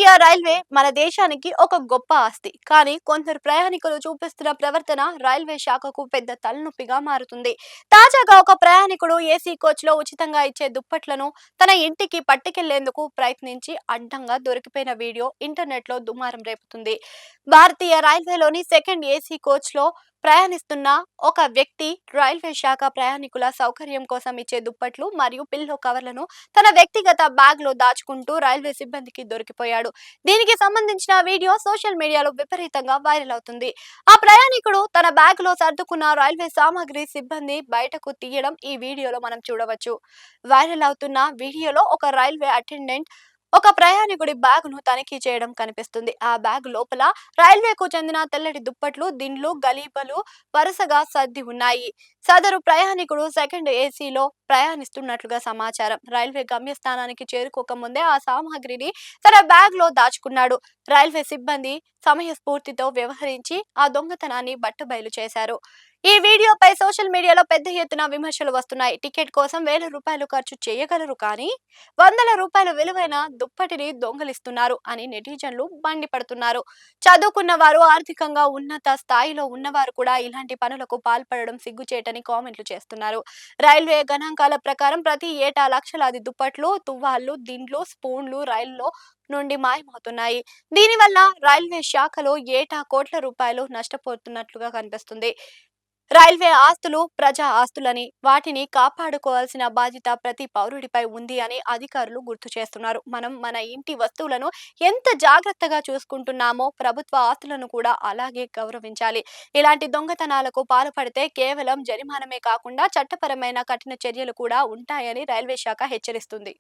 భారతీయ railway మన దేశానికి ఒక గొప్ప ఆస్తి. కానీ కొందరు ప్రయాణికులు చూపిస్తున్న ప్రవర్తన రైల్వే శాఖకు పెద్ద తలనొప్పిగా మారుతుంది. తాజాగా ఒక ప్రయాణికుడు ఏసీ కోచ్‌లో ఉచితంగా ఇచ్చే దుప్పట్లను తన ఇంటికి పట్టుకెళ్లేందుకు ప్రయత్నించి అడ్డంగా దొరికిపోయిన వీడియో ఇంటర్నెట్‌లో దుమారం రేపుతుంది. భారతీయ రైల్వేలోని సెకండ్ ఏసీ కోచ్‌లో ప్రయాణిస్తున్న ఒక వ్యక్తి రైల్వే శాఖ ప్రయాణికుల సౌకర్యం కోసం ఇచ్చే దుప్పట్లు మరియు పిల్లో కవర్లను తన వ్యక్తిగత బ్యాగ్‌లో దాచుకుంటూ రైల్వే సిబ్బందికి దొరికిపోయాడు. దీనికి సంబంధించిన వీడియో సోషల్ మీడియాలో విపరీతంగా వైరల్ అవుతుంది. ఆ ప్రయాణికుడు తన బ్యాగ్‌లో సర్దుకున్న రైల్వే సామాగ్రి సిబ్బంది బయటకు తీయడం ఈ వీడియోలో మనం చూడవచ్చు. వైరల్ అవుతున్న వీడియోలో ఒక రైల్వే అటెండెంట్ ఒక ప్రయాణికుడి బ్యాగును తనిఖీ చేయడం కనిపిస్తుంది. ఆ బ్యాగ్ లోపల రైల్వేకు చెందిన తెల్లటి దుప్పట్లు, దిండ్లు, గలీబలు వరుసగా సర్ది ఉన్నాయి. సదరు ప్రయాణికుడు సెకండ్ ఏసీలో ప్రయాణిస్తున్నట్లుగా సమాచారం. రైల్వే గమ్యస్థానానికి చేరుకోక ముందే ఆ సామాగ్రిని తన బ్యాగ్ లో దాచుకున్నాడు. రైల్వే సిబ్బంది సమయస్ఫూర్తితో వ్యవహరించి ఆ దొంగతనాన్ని బట్టబయలు చేశారు. ఈ వీడియోపై సోషల్ మీడియాలో పెద్ద ఎత్తున విమర్శలు వస్తున్నాయి. టికెట్ కోసం వేల రూపాయలు ఖర్చు చేయగలరు కానీ వందల రూపాయల విలువైన దుప్పటిని దొంగలిస్తున్నారు అని నెటిజన్లు మండిపడుతున్నారు. చదువుకున్న వారు, ఆర్థికంగా ఉన్నత స్థాయిలో ఉన్నవారు కూడా ఇలాంటి పనులకు పాల్పడడం సిగ్గుచేటని కామెంట్లు చేస్తున్నారు. రైల్వే గణాంకాల ప్రకారం ప్రతి ఏటా లక్షలాది దుప్పట్లు, తువ్వాళ్లు, దిండ్లు, స్పూన్లు రైల్లో నుండి మాయమవుతున్నాయి. దీనివల్ల రైల్వే శాఖలో ఏటా కోట్ల రూపాయలు నష్టపోతున్నట్లుగా కనిపిస్తుంది. రైల్వే ఆస్తులు ప్రజా ఆస్తులని, వాటిని కాపాడుకోవాల్సిన బాధ్యత ప్రతి పౌరుడిపై ఉంది అని అధికారులు గుర్తు చేస్తున్నారు. మనం మన ఇంటి వస్తువులను ఎంత జాగ్రత్తగా చూసుకుంటున్నామో ప్రభుత్వ ఆస్తులను కూడా అలాగే గౌరవించాలి. ఇలాంటి దొంగతనాలకు పాల్పడితే కేవలం జరిమానమే కాకుండా చట్టపరమైన కఠిన చర్యలు కూడా ఉంటాయని రైల్వే శాఖ హెచ్చరిస్తుంది.